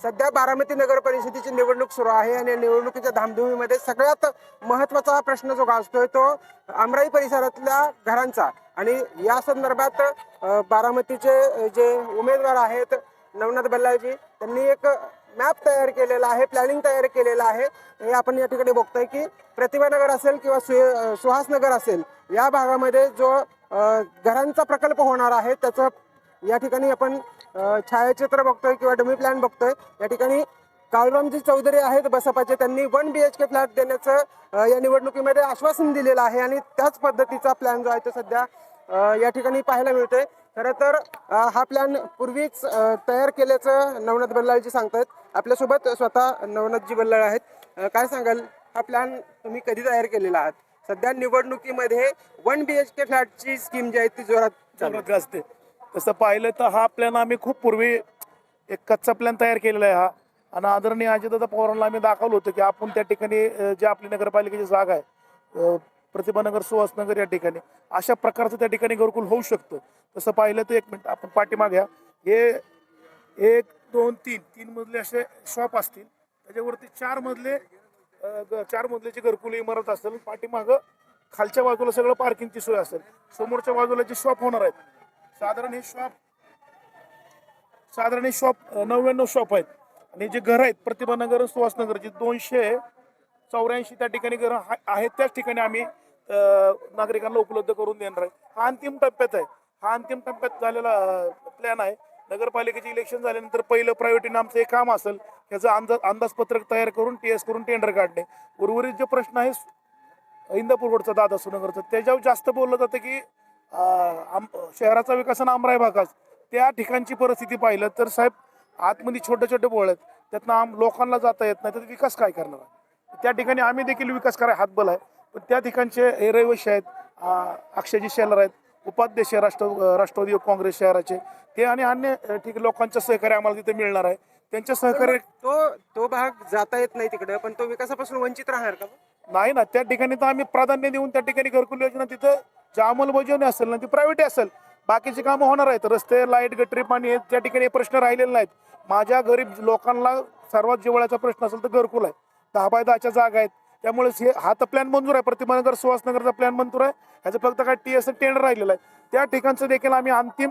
सध्या बारामती नगर परिषदेची निवडणूक सुरू आहे आणि निवडणुकीच्या धामधुमीमध्ये सगळ्यात महत्त्वाचा प्रश्न जो गाजतोय तो आमराई परिसरातल्या घरांचा। आणि या संदर्भात बारामतीचे जे उमेदवार आहेत नवनाथ बल्लाळजी, त्यांनी एक मॅप तयार केलेला आहे, प्लॅनिंग तयार केलेलं आहे। हे आपण या ठिकाणी बघतोय की प्रतिभानगर असेल किंवा सुहासनगर असेल, या भागामध्ये जो घरांचा प्रकल्प होणार आहे त्याचं या ठिकाणी आपण छायाचित्र बघतोय किंवा डमी प्लॅन बघतोय। या ठिकाणी काळूरामजी चौधरी आहेत बसपाचे, त्यांनी 1 BHK फ्लॅट देण्याचं या निवडणुकीमध्ये आश्वासन दिलेलं आहे आणि त्याच पद्धतीचा प्लॅन जो आहे तो सध्या या ठिकाणी पाहायला मिळतोय। खरं तर हा प्लॅन पूर्वीच तयार केल्याचं नवनाथ बल्लाळजी सांगतायत। आपल्यासोबत स्वतः नवनाथजी बल्लाळ आहेत। काय सांगाल, हा प्लॅन तुम्ही कधी तयार केलेला आहात? सध्या निवडणुकीमध्ये 1 BHK फ्लॅटची स्कीम जी आहे ती जोरात असते। तसं पाहिलं तर हा प्लॅन आम्ही खूप पूर्वी एक कच्चा प्लॅन तयार केलेला आहे हा। आणि आदरणीय अजितदादा पवारांना आम्ही दाखवलं होतं की आपण त्या ठिकाणी जे आपली नगरपालिकेची जागा आहे प्रतिभानगर सुहासनगर या ठिकाणी अशा प्रकारचं त्या ठिकाणी घरकुल होऊ शकतं। तसं पाहिलं तर एक मिनिट आपण पाठीमागे घ्या, हे 1 2 3 मजले असे शॉप असतील, त्याच्यावरती 4 मजल्याची घरकुल इमारत असेल, पाठीमागं खालच्या बाजूला सगळं पार्किंगची सोय असेल, समोरच्या बाजूला जे शॉप होणार आहेत साधारण हे शॉप 99 शॉप आहेत। आणि जे घर आहेत प्रतिभानगर सुहासनगरची 284 त्या ठिकाणी घर आहेत, त्याच ठिकाणी आम्ही नागरिकांना उपलब्ध करून देणार आहे। हा अंतिम टप्प्यात आहे, हा अंतिम टप्प्यात झालेला प्लॅन आहे। नगरपालिकेचे इलेक्शन झाल्यानंतर पहिलं प्रायोरिटीनं आमचं हे काम असेल, याचं अंदाजपत्रक तयार करून TS करून टेंडर काढणे। उर्वरित जे प्रश्न आहे इंदापूर रोडचा दादा सुनगरचा, त्याच्यावर जास्त बोललं जातं की शहराचा विकास आणि अमराई भागात त्या ठिकाणची परिस्थिती पाहिलं तर साहेब आतमध्ये छोटे छोटे बोळ आहेत, त्यातनं लोकांना जाता येत नाही, तर विकास काय करणार? त्या ठिकाणी आम्ही देखील विकास करायला हातबल आहे, पण त्या ठिकाणचे हे रहिवासी आहेत, अक्षयजी शेलार आहेत, उपाध्यक्ष राष्ट्रवादी काँग्रेस शहराचे ते आणि अन्य ठीक लोकांचं सहकार्य आम्हाला तिथे मिळणार आहे। त्यांच्या सहकार्य तो भाग जाता येत नाही तिकडे, पण तो विकासापासून वंचित राहणार का? नाही ना, त्या ठिकाणी तर आम्ही प्राधान्य देऊन त्या ठिकाणी घरकुल योजना तिथं ज्या अंमलबजावणी असेल ना ती प्रायव्हेट असेल, बाकीची कामं होणार आहेत। रस्ते, लाईट, गटरी, पाणी त्या ठिकाणी प्रश्न राहिलेले नाहीत। माझ्या गरीब लोकांना सर्वात जिव्हाळ्याचा प्रश्न असेल तर घरकुल आहे, 10 बाय 10च्या जागा आहेत। त्यामुळे हा तर प्लॅन मंजूर आहे, प्रतिभानगर सुहासनगरचा प्लॅन मंजूर आहे, ह्याचं फक्त काय TS टेंडर राहिलेलं आहे। त्या ठिकाणचं देखील आम्ही अंतिम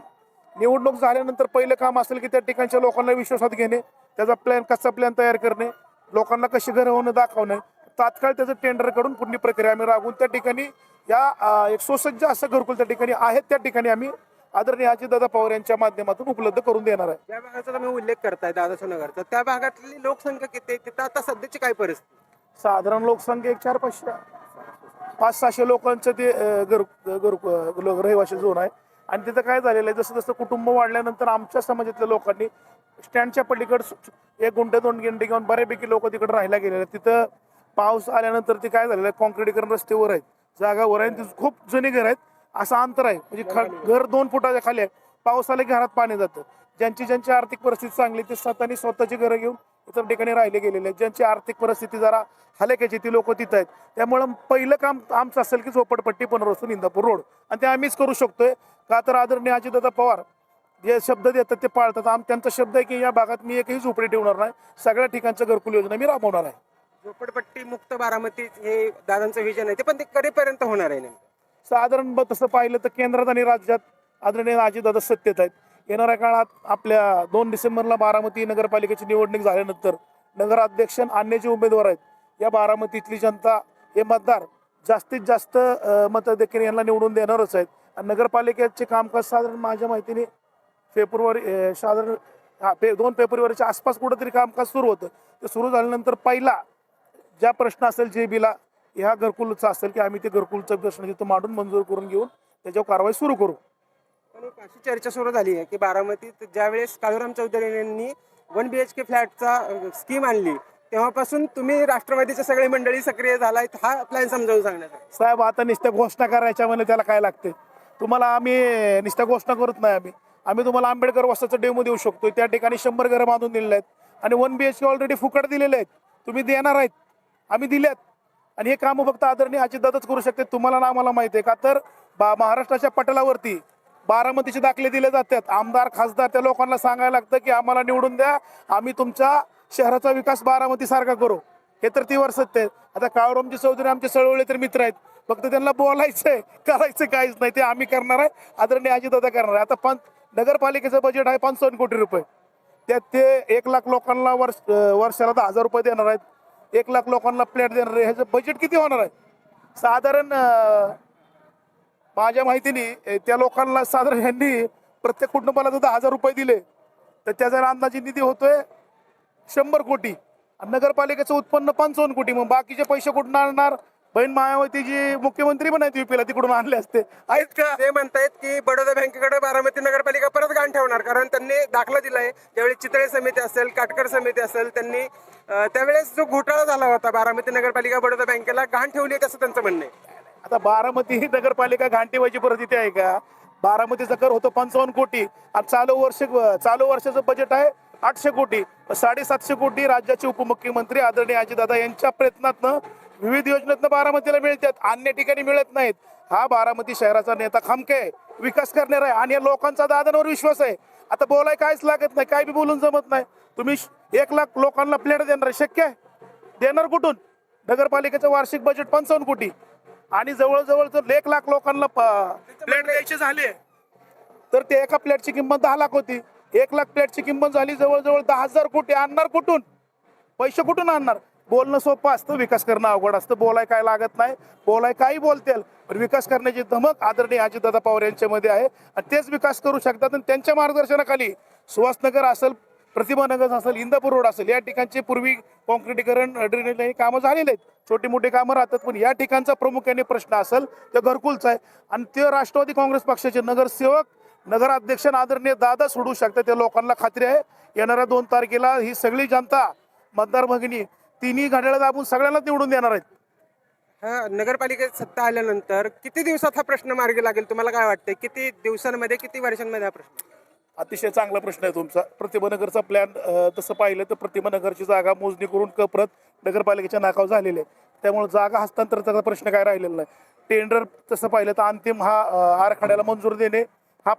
निवडणूक झाल्यानंतर पहिलं काम असेल की त्या ठिकाणच्या लोकांना विश्वासात घेणे, त्याचा कच्चा प्लॅन तयार करणे, लोकांना कशी घरं होणं दाखवणे, तात्काळ त्याचं टेंडर काढून पुढली प्रक्रिया आम्ही राबवून त्या ठिकाणी या एक सुसज्ज असं घरकुल त्या ठिकाणी आहेत, त्या ठिकाणी आम्ही आदरणीय अजितदादा पवार यांच्या माध्यमातून उपलब्ध करून देणार आहे। ज्या भागाचा तुम्ही उल्लेख करताय दादासानगरचा, त्या भागातली लोकसंख्या किती आहे तिथं आता सध्याची काय परिस्थिती? साधारण लोकसंख्या 500-600 लोकांचं ते रहिवासी झोन आहे। आणि तिथं काय झालेलं आहे, जसं जसं कुटुंब वाढल्यानंतर आमच्या समाजातल्या लोकांनी स्टँडच्या पलीकडे 1 गुंठे 2 गुंठे घेऊन बऱ्यापैकी लोक तिकडे राहायला गेलेले। तिथं पाऊस आल्यानंतर ते काय झालेलं आहे, कॉन्क्रीटीकरण रस्त्यावर आहेत, जागावर आहे, तिथं खूप जुनी घर आहेत, असं अंतर आहे म्हणजे घर 2 फुटाच्या खाली आहे, पाऊस आला की घरात पाणी जातं। ज्यांची आर्थिक परिस्थिती चांगली ते स्वतःची घरं घेऊन इतर ठिकाणी राहिले गेलेले आहेत, ज्यांची आर्थिक परिस्थिती जरा हलक्याची ती लोक तिथं आहेत। त्यामुळं पहिलं काम आमचं असेल की झोपडपट्टी पुनर्वसन इंदापूर रोड, आणि ते आम्हीच करू शकतोय का तर आदरणीय अजितदादा पवार जे शब्द देतात ते पाळतात। त्यांचा शब्द आहे की या भागात मी एकही झोपडी ठेवणार नाही, सगळ्या ठिकाणच्या घरकुल योजना मी राबवणार आहे। झोपडपट्टी मुक्त बारामती हे दादांचं विजन आहे, ते पण ते कधीपर्यंत होणार आहे? साधारण तसं पाहिलं तर केंद्रात आणि राज्यात आदरणीय अजितदादा सत्तेत आहेत। येणाऱ्या काळात आपल्या 2 डिसेंबरला बारामती नगरपालिकेची निवडणूक झाल्यानंतर नगराध्यक्ष अन्य जे उमेदवार आहेत, या बारामतीतली जनता हे मतदार जास्तीत जास्त मतं देखील यांना निवडून देणारच आहेत। आणि नगरपालिकेचे कामकाज साधारण माझ्या माहितीने साधारण 2 फेब्रुवारीच्या आसपास कुठंतरी कामकाज सुरू होतं। ते सुरू झाल्यानंतर पहिला ज्या प्रश्न असेल JBला ह्या घरकुलचा असेल की आम्ही ते घरकुलचा प्रश्न तिथं मांडून मंजूर करून घेऊन त्याच्यावर कारवाई सुरू करू। पण एक अशी चर्चा सुरू झाली आहे की बारामतीत ज्यावेळेस काळूराम चौधरी यांनी 1 BHK फ्लॅटचा स्कीम आणली तेव्हापासून तुम्ही राष्ट्रवादीचे सगळे मंडळी सक्रिय झालाय, हा प्लॅन समजावून सांगण्यासाठी। साहेब आता नुसत्या घोषणा करायच्या म्हणजे त्याला काय लागते? तुम्हाला आम्ही नुसत्या घोषणा करत नाही, आम्ही तुम्हाला आंबेडकर वस्ताचं डेमो देऊ शकतो, त्या ठिकाणी 100 घरं बांधून दिलेले आहेत आणि 1 BHK ऑलरेडी फुकट दिलेले आहेत, तुम्ही देणार आहेत, आम्ही दिलेत। आणि हे कामं फक्त आदरणीय अजितदादाच करू शकते, तुम्हाला ना आम्हाला माहिती आहे का? तर महाराष्ट्राच्या पटलावरती बारामतीचे दाखले दिले जातात. आमदार खासदार त्या लोकांना सांगायला लागतं की आम्हाला निवडून द्या, आम्ही तुमच्या शहराचा विकास बारामती सारखा करू. हे तर ती सत्य आहे. आता काळूरामजी चौधरी आमचे सळवळे तर मित्र आहेत, फक्त त्यांना बोलायचंय, करायचं काहीच नाही. ते आम्ही करणार आहे, आदरणीय अजितदादा करणार आहे. आता नगरपालिकेचं बजेट आहे 55 कोटी रुपये. त्यात ते 1 लाख लोकांना वर्षाला 10,000 रुपये देणार आहेत. 1 लाख लोकांना फ्लॅट देणार आहे. ह्याचं बजेट किती होणार आहे? साधारण माझ्या माहितीने त्या लोकांना साधारण ह्यांनी प्रत्येक कुटुंबाला जर 10,000 रुपये दिले तर त्याचा अंदाजे निधी होतोय 100 कोटी. आणि नगरपालिकेचं उत्पन्न 55 कोटी. मग बाकीचे पैसे कुठून आणणार? बहीण मायावती जी मुख्यमंत्री पण आहेत युपीला, तिकडून आणले असते आहेत का? ते म्हणतायत की बडोदा बँकेकडे बारामती नगरपालिका परत गहाण ठेवणार, कारण त्यांनी दाखला दिलाय. ज्यावेळी चितळे समिती असेल, काटकर समिती असेल, त्यांनी त्यावेळेस जो घोटाळा झाला होता बारामती नगरपालिका बडोदा बँकेला गहाण ठेवली आहे, असं त्यांचं म्हणणं आहे. आता बारामती ही नगरपालिका घाण ठेवायची परिस्थिती आहे का? बारामतीचा कर होतो 55 कोटी आणि चालू वर्षाचं बजेट आहे 800 कोटी. 750 कोटी राज्याचे उपमुख्यमंत्री आदरणीय अजितदादा यांच्या प्रयत्नातनं विविध योजनेतनं बारामतीला मिळतात, अन्य ठिकाणी मिळत नाहीत. हा बारामती शहराचा नेता खमके विकास करणार आहे आणि या लोकांचा दादांवर विश्वास आहे. आता बोलाय काहीच लागत नाही, काय बी बोलून जमत नाही. तुम्ही 1 लाख लोकांना फ्लॅट देणार शक्य आहे? देणार कुठून? नगरपालिकेचं वार्षिक बजेट 55 कोटी आणि जवळजवळ जर 1 लाख लोकांना फ्लॅट द्यायचे झाले तर ते एका फ्लॅटची किंमत 10 लाख होती. 1 लाख फ्लॅटची किंमत झाली जवळजवळ 10,000 कोटी. आणणार कुठून? पैसे कुठून आणणार? बोलणं सोपं असतं, विकास करणं अवघड असतं. बोलाय काय लागत नाही, बोलाय काही बोलतील, पण विकास करण्याची धमक आदरणीय अजितदादा पवार यांच्यामध्ये आहे आणि तेच विकास करू शकतात. आणि त्यांच्या मार्गदर्शनाखाली सुहासनगर असेल, प्रतिभानगर असेल, इंदापूर रोड असेल, या ठिकाणचे पूर्वी कॉन्क्रिटीकरण, ड्रेनेज हे कामं झालेले आहेत. छोटी मोठी कामं राहतात, पण या ठिकाणचा प्रामुख्याने प्रश्न असेल तर घरकुलचा आहे. आणि ते राष्ट्रवादी काँग्रेस पक्षाचे नगरसेवक, नगराध्यक्ष आदरणीय दादा सोडू शकतात. त्या लोकांना खात्री आहे. येणाऱ्या 2 तारखेला ही सगळी जनता, मतदार भगिनी तिन्ही घड्याळ दाबून सगळ्यांना निवडून देणार आहेत. हा, नगरपालिकेत सत्ता आल्यानंतर किती दिवसात हा प्रश्न मार्गी लागेल, तुम्हाला काय वाटतंय? किती दिवसांमध्ये, किती वर्षांमध्ये हा प्रश्न? अतिशय चांगला प्रश्न आहे तुमचा. प्रतिभानगरचा प्लॅन तसं पाहिलं तर प्रतिभानगरची जागा मोजणी करून कप्रत नगरपालिकेच्या नाकावर झालेले आहे. त्यामुळे जागा हस्तांतराचा प्रश्न काय राहिलेला नाही. टेंडर तसं पाहिलं तर अंतिम हा आराखड्याला मंजूर देणे हा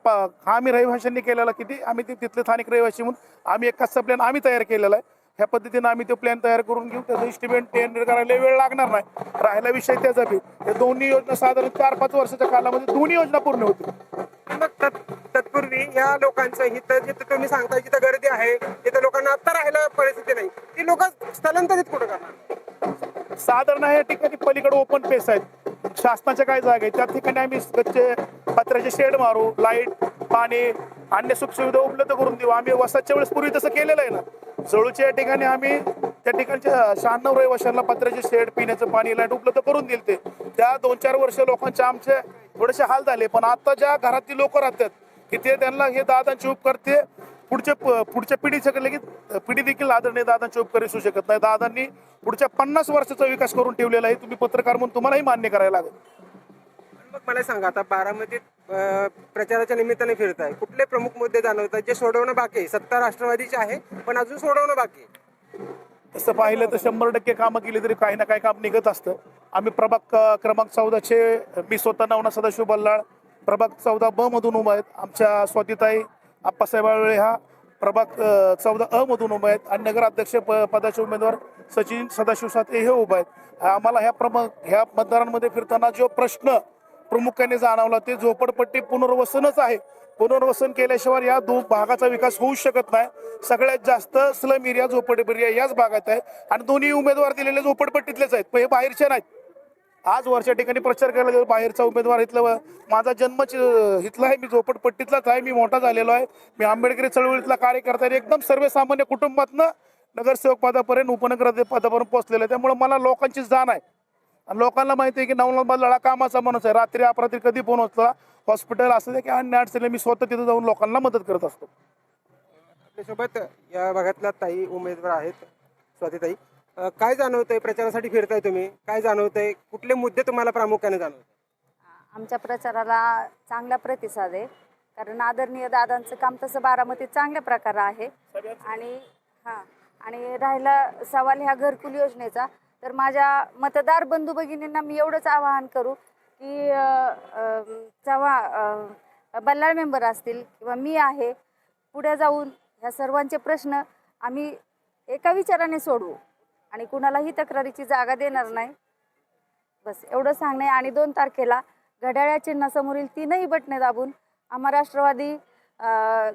आम्ही रहिवाशांनी केलेला, किती आम्ही तिथले स्थानिक रहिवासी म्हणून आम्ही एक कच्चा प्लॅन आम्ही तयार केलेला आहे. ह्या पद्धतीने आम्ही तो प्लॅन तयार करून घेऊ. त्याचं इस्टिमेट टेंडर करायला वेळ लागणार नाही. राहिला विषय त्याचा बी, या दोन्ही योजना साधारण 4-5 वर्षाच्या कालामध्ये दोन्ही योजना पूर्ण होतील. मग तत्पूर्वी या लोकांचं हित, जिथं तुम्ही सांगताय जिथं गर्दी आहे तिथं लोकांना आता राहायला परिस्थिती नाही, ती लोक स्थलांतरित कुठं करणार? साधारण या ठिकाणी पलीकडे ओपन पेस आहेत, शासनाच्या काय जागा आहेत, त्या ठिकाणी आम्ही गच्चे पत्र्याचे शेड मारू, लाईट, पाणी, अन्य सुखसुविधा उपलब्ध करून देऊ. आम्ही वसाच्या वेळेस पूर्वी तसं केलेलं आहे ना. जळूच्या या ठिकाणी आम्ही त्या ठिकाणच्या 96 रहिवाशांना पत्र्याचे शेड, पिण्याचं पाणी, लाईट उपलब्ध करून दिले. त्या 2-4 वर्ष लोकांचे आमचे थोडेसे हाल झाले, पण आता ज्या घरातली लोक राहतात की ते त्यांना हे दादांची उपकार ते पुढच्या पिढी देखील आदरणीय दादांची उपकार असू शकत नाही. दादांनी पुढच्या 50 वर्षाचा विकास करून ठेवलेला आहे. तुम्ही पत्रकार म्हणून तुम्हालाही मान्य करायला लागेल. मग मला सांगा, आता बारामतीत प्रचाराच्या निमित्ताने फिरताय, कुठले प्रमुख मुद्दे जाणवतात जे सोडवणं बाकी आहे? सत्ता राष्ट्रवादीची आहे, पण अजून सोडवणं बाकी आहे. तसं पाहिलं तर 100% कामं केली तरी काही ना काही काम निघत असतं. आम्ही प्रभाग क्रमांक 14चे, मी स्वतः नवना सदाशिव बल्लाळ प्रभाग 14 ब मधून उभा आहेत. आमच्या स्वातीताई आप्पासाहेब आळवे हा प्रभाग 14 अ मधून उभा आहेत आणि नगराध्यक्ष पदाचे उमेदवार सचिन सदाशिव साते हे उभा आहेत. आम्हाला ह्या मतदारांमध्ये फिरताना जो प्रश्न प्रामुख्याने जाणवला ते झोपडपट्टी पुनर्वसनच आहे. पुनर्वसन केल्याशिवाय या 2 भागाचा विकास होऊ शकत नाही. सगळ्यात जास्त स्लम एरिया, झोपडपट्टी एरिया याच भागात आहे आणि दोन्ही उमेदवार दिलेले झोपडपट्टीतलेच आहेत, पण हे बाहेरचे नाहीत. आज वरच्या ठिकाणी प्रचार केला गेला, बाहेरचा उमेदवार इथला, माझा जन्मच इथला आहे, मी झोपडपट्टीतलाच आहे, मी मोठा झालेलो आहे, मी आंबेडकरी चळवळीतला कार्यकर्ता आहे, एकदम सर्वसामान्य कुटुंबातनं नगरसेवक पदापर्यंत, उपनगराध्यक्ष पदापर्यंत पोहोचलेलं आहे. त्यामुळे मला लोकांची जाण आहे आणि लोकांना माहिती आहे की नवनाथ बल्लाळ कामाचा माणूस आहे. रात्री अपरात्री कधी फोन होता, हॉस्पिटल असं की अन्य अडचणी, मी स्वतः तिथं जाऊन लोकांना मदत करत असतो. आपल्यासोबत या भागातल्या ताई उमेदवार आहेत. स्वातीताई, काय जाणवतंय? प्रचारासाठी फिरताय तुम्ही, काय जाणवतंय? कुठले मुद्दे तुम्हाला प्रामुख्याने जाणवतात? आमच्या प्रचाराला चांगला प्रतिसाद आहे, कारण आदरणीय दादांचं काम तसं बारामतीत चांगल्या प्रकारे आहे. आणि राहिला सवाल ह्या घरकुल योजनेचा, तर माझ्या मतदार बंधू भगिनींना मी एवढंच आवाहन करू की जेव्हा बल्लाळ मेंबर असतील किंवा मी आहे, पुढे जाऊन ह्या सर्वांचे प्रश्न आम्ही एका विचाराने सोडवू आणि कुणालाही तक्रारीची जागा देणार नाही. बस एवढं सांगणे. आणि 2 तारखेला घड्याळ चिन्हासमोरील 3ही बटणे दाबून आम्हा राष्ट्रवादी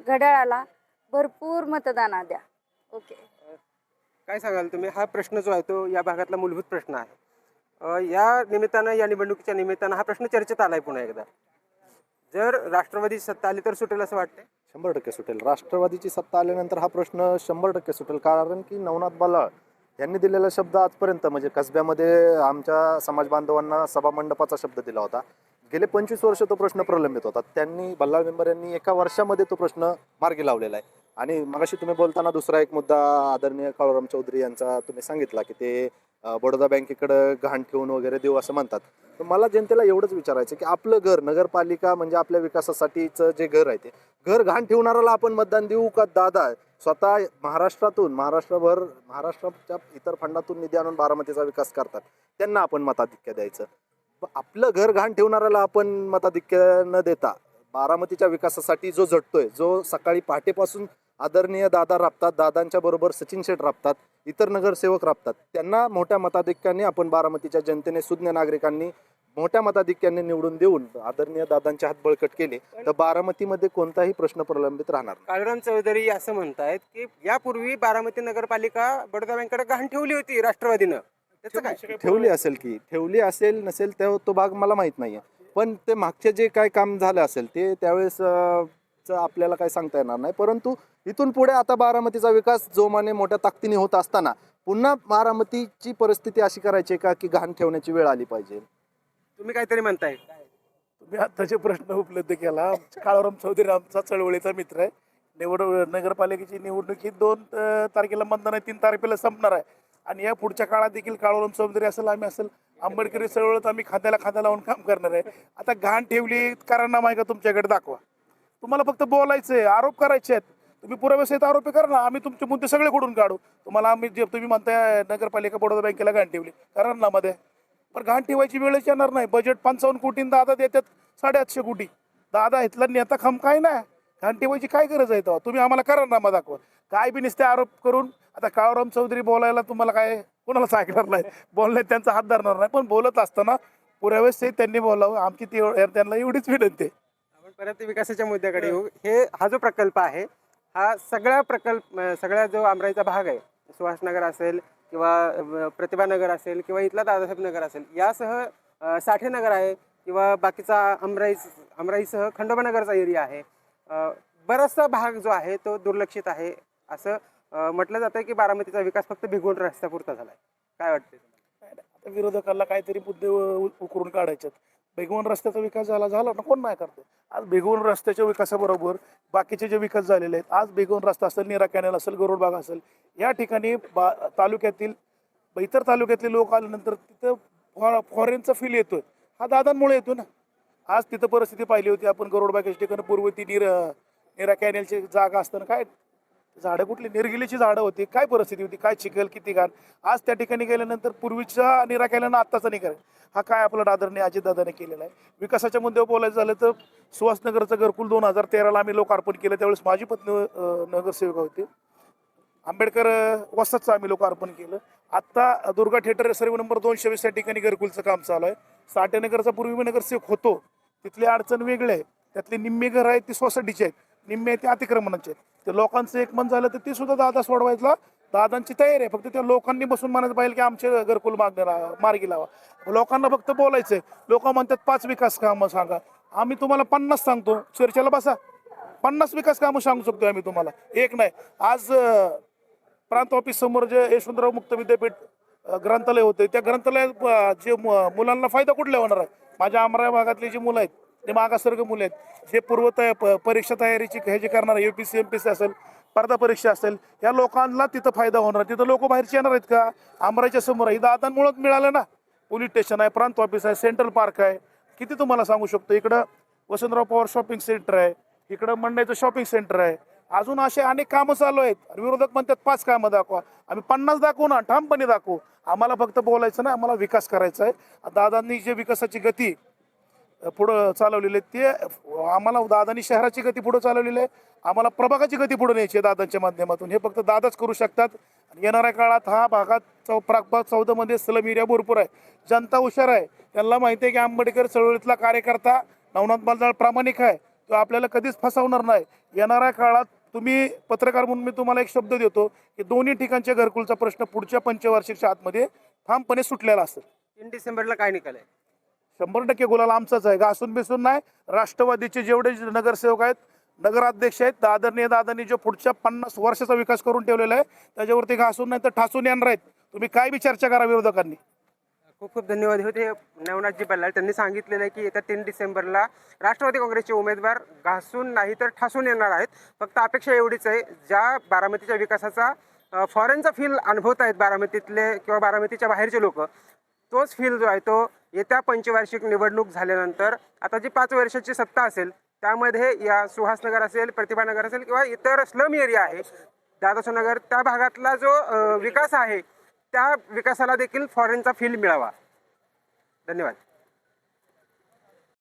घड्याळाला भरपूर मतदान द्या. ओके. काय सांगाल तुम्ही? हा प्रश्न जो आहे तो या भागातला मूलभूत प्रश्न आहे. या निमित्तानं, या निवडणुकीच्या निमित्तानं हा प्रश्न चर्चेत आलाय पुन्हा एकदा. जर राष्ट्रवादी सत्ता आली तर सुटेल असं वाटतंय? 100% सुटेल. राष्ट्रवादीची सत्ता आल्यानंतर हा प्रश्न 100% सुटेल. कारण की नवनाथ बल्लाळ यांनी दिलेला शब्द आजपर्यंत, म्हणजे कसब्यामध्ये आमच्या समाज बांधवांना सभामंडपाचा शब्द दिला होता. गेले 25 वर्ष तो प्रश्न प्रलंबित होता. त्यांनी, बल्लाळ मेंबर यांनी एका वर्षामध्ये तो प्रश्न मार्गी लावलेला आहे. आणि मगाशी तुम्ही बोलताना दुसरा एक मुद्दा आदरणीय काळूराम चौधरी यांचा तुम्ही सांगितला की ते बडोदा बँकेकडे गहाण ठेवून वगैरे देऊ असं म्हणतात. तर मला जनतेला एवढंच विचारायचं की आपलं घर, नगरपालिका म्हणजे आपल्या विकासासाठीचं जे घर आहे, ते घर गहाण ठेवणाऱ्याला आपण मतदान देऊ का? दादा स्वतः महाराष्ट्राच्या इतर फंडातून निधी आणून बारामतीचा विकास करतात, त्यांना आपण मताधिक्य द्यायचं? आपलं घर गहाण ठेवणाऱ्याला आपण मताधिक्य न देता बारामतीच्या विकासासाठी जो झटतोय, जो सकाळी पहाटेपासून आदरणीय दादा राबतात, दादांच्या बरोबर सचिन शेठ राबतात, इतर नगरसेवक राबतात, त्यांना मोठ्या मताधिक्याने आपण बारामतीच्या जनतेने, सुज्ञ नागरिकांनी मोठ्या मताधिक्याने निवडून देऊन आदरणीय दादांचे हात बळकट केले तर बारामतीमध्ये कोणताही प्रश्न प्रलंबित राहणार नाही. काळूराम चौधरी असं म्हणतायत की यापूर्वी बारामती नगरपालिका बडोदा बँकेकडे गहाण ठेवली होती राष्ट्रवादीनं. त्याचं काय? ठेवली असेल की ठेवली असेल नसेल तो भाग मला माहित नाहीये. पण ते मागचे जे काय काम झालं असेल ते त्यावेळेस आपल्याला काय सांगता येणार नाही. परंतु इथून पुढे आता बारामतीचा विकास जोमाने मोठ्या ताकदीने होत असताना पुन्हा बारामतीची परिस्थिती अशी करायची का की गहाण ठेवण्याची वेळ आली पाहिजे? तुम्ही काहीतरी म्हणताय? तुम्ही आत्ताचे प्रश्न उपलब्ध केला. काळूराम चौधरी आमचा चळवळीचा मित्र आहे. नगरपालिकेची निवडणूक ही 2 तारखेला मतदान आहे, 3 तारखेला संपणार आहे. आणि या पुढच्या काळात देखील काळूराम चौधरी असेल, आम्ही असेल, आंबेडकरी चळवळीत आम्ही खांद्याला खांदा लावून काम करणार आहे. आता घाण ठेवली कारण आहे का? तुमच्याकडे दाखवा. तुम्हाला फक्त बोलायचंय, आरोप करायचे आहेत. तुम्ही पुराव्यासहित आरोपी करा ना, आम्ही तुमचे मुद्दे सगळे खोडून काढू. तुम्हाला आम्ही जे तुम्ही म्हणताय नगरपालिका बडोदा बँकेला घाण ठेवली कारण ना मध्ये, पण घाण ठेवायची वेळच येणार नाही. बजेट 55 कोटी, दादा देतात 850 कोटी. दादा इथला नेता खम काय नाही, घाण ठेवायची काय गरज आहे? तेव्हा तुम्ही आम्हाला करारनामा दाखवा. काय बी नुसते आरोप करून आता काळूराम चौधरी बोलायला तुम्हाला काय, कोणालाच ऐकणार नाही, बोलण्यात त्यांचा हात धरणार नाही. पण बोलत असताना पुराव्यासहित त्यांनी बोलावं, आमची त्यांना एवढीच विनंती आहे. आपण परत विकासाच्या मुद्द्याकडे येऊ. हा जो प्रकल्प आहे, हा सगळा जो आमराईचा भाग आहे, सुहासनगर असेल किंवा प्रतिभानगर असेल किंवा इथला दादासाहेब नगर असेल, यासह साठेनगर आहे किंवा बाकीचा अमराईसह खंडोबानगरचा एरिया आहे, बराचसा भाग जो आहे तो दुर्लक्षित आहे असं म्हटलं जातं की बारामतीचा विकास फक्त भिगवण रस्त्यापुरता झालाय. काय वाटतं? आता विरोधकाला काहीतरी मुद्दे उकरून काढायचे. भिगवण रस्त्याचा विकास झाला ना, कोण नाही करते. आज भिगवण रस्त्याच्या विकासाबरोबर बाकीचे जे विकास झालेले आहेत, आज भिगवण रस्ता असेल, नीरा कॅनल असेल, गरुडबाग असेल, या ठिकाणी तालुक्यातील इतर तालुक्यातले लोक आल्यानंतर तिथं फॉरेनचा फील येतोय. हा दादांमुळे येतो ना. आज तिथं परिस्थिती पाहिली होती आपण, गरुडबागेच्या ठिकाणी पूर्वी ती नीरा कॅनेलची जागा असताना काय झाडं, कुठली निर्गिलीची झाडं होती, काय परिस्थिती होती, काय चिखल, किती घाण. आज त्या ठिकाणी गेल्यानंतर पूर्वीच्या नीरा कॅनेलनं आत्ताचा निघाल, हा काय आपला आदरणीय अजितदादाने केलेला आहे. विकासाच्या मुद्द्यावर बोलायचं झालं तर सुहासनगरचं घरकुल 2013ला आम्ही लोकार्पण केलं. त्यावेळेस माझी पत्नी नगरसेविका होती. आंबेडकर वसाहतचं आम्ही लोकार्पण केलं. आत्ता दुर्गा थिएटर सर्व नंबर 220 या ठिकाणी घरकुलचं काम चालू आहे. साठेनगरचा पूर्वी मी नगरसेवक होतो, तिथली अडचण वेगळी आहे. त्यातली निम्मे घर आहेत ती सोसायटीचे आहेत, निम्मे ते अतिक्रमणाचे आहेत. ते लोकांचं एक मन झालं तर ते सुद्धा दादा सोडवायला दादांची तयारी आहे. फक्त त्या लोकांनी बसून म्हणायचं पाहिजे की आमचे घरकुल मार्गी लावा. लोकांना फक्त बोलायचंय. लोक म्हणतात 5 विकास कामं सांगा, आम्ही तुम्हाला 50 सांगतो. चर्चेला बसा, 50 विकास कामं सांगू शकतो आम्ही तुम्हाला, एक नाही. आज प्रांत ऑफिस समोर जे यशवंतराव मुक्त विद्यापीठ ग्रंथालय होते, त्या ग्रंथालयात जे मुलांना फायदा कुठला होणार आहे? माझ्या अमराई भागातली जी मुलं आहेत, ते मागासवर्ग मुलं आहेत, जे परीक्षा तयारीची हे जे करणार, UPSC MPSC असेल, स्पर्धा परीक्षा असेल, या लोकांना तिथं फायदा होणार. तिथं लोक बाहेरचे येणार आहेत का? अमराईच्या समोर ही दादांमुळेच मिळालं ना. पोलीस स्टेशन आहे, प्रांत ऑफिस आहे, सेंट्रल पार्क आहे, किती तुम्हाला सांगू शकतो. इकडं वसंतराव पवार शॉपिंग सेंटर आहे, इकडं मंडईचं शॉपिंग सेंटर आहे. अजून असे अनेक कामं चालू आहेत. विरोधक म्हणतात 5 कामं दाखवा, आम्ही 50 दाखवू ना, ठामपणे दाखवू. आम्हाला फक्त बोलायचं नाही, आम्हाला विकास करायचा आहे. दादांनी जे विकासाची गती पुढं चालवलेले ते आम्हाला दादानी शहराची गती पुढं चालवलेली आहे, आम्हाला प्रभागाची गती पुढे न्यायची आहे दादांच्या माध्यमातून. हे फक्त दादाच करू शकतात. आणि येणाऱ्या काळात हा भागात प्रागभाग 14मध्ये स्लम एरिया भरपूर आहे, जनता हुशार आहे, त्यांना माहिती आहे की आंबेडकर चळवळीतला कार्यकर्ता नवनाथ बालदाळ प्रामाणिक आहे, तो आपल्याला कधीच फसवणार नाही. येणाऱ्या काळात तुम्ही पत्रकार म्हणून मी तुम्हाला एक शब्द देतो की दोन्ही ठिकाणच्या घरकुलचा प्रश्न पुढच्या पंचवार्षिकच्या आतमध्ये ठामपणे सुटलेला असेल. 3 डिसेंबरला काय निकाल आहे? 100% गुलाल आमचाच आहे, घासून बिसून नाही. राष्ट्रवादीचे जेवढे नगरसेवक आहेत, नगराध्यक्ष आहेत, दादांनी जो पुढच्या 50 वर्षाचा विकास करून ठेवलेला आहे त्याच्यावरती घासून नाही तर ठासून येणार आहेत. तुम्ही काय बी चर्चा करा विरोधकांनी. खूप खूप धन्यवाद. होते नवनाथजी बल्लाळ. त्यांनी सांगितलेलं आहे की येत्या 3 डिसेंबरला राष्ट्रवादी काँग्रेसचे उमेदवार घासून नाही तर ठासून येणार आहेत. फक्त अपेक्षा एवढीच आहे, ज्या बारामतीच्या विकासाचा फॉरेनचा फील अनुभवत आहेत बारामतीतले किंवा बारामतीच्या बाहेरचे लोक, तोच फील जो आहे तो येत्या पंचवार्षिक निवडणूक झाल्यानंतर आता जी 5 वर्षाची सत्ता असेल त्यामध्ये या सुहासनगर असेल, प्रतिभानगर असेल किंवा इतर स्लम एरिया आहे दादासोनगर, त्या भागातला जो विकास आहे त्या विकासाला देखील फॉरेनचा फील मिळावा. धन्यवाद.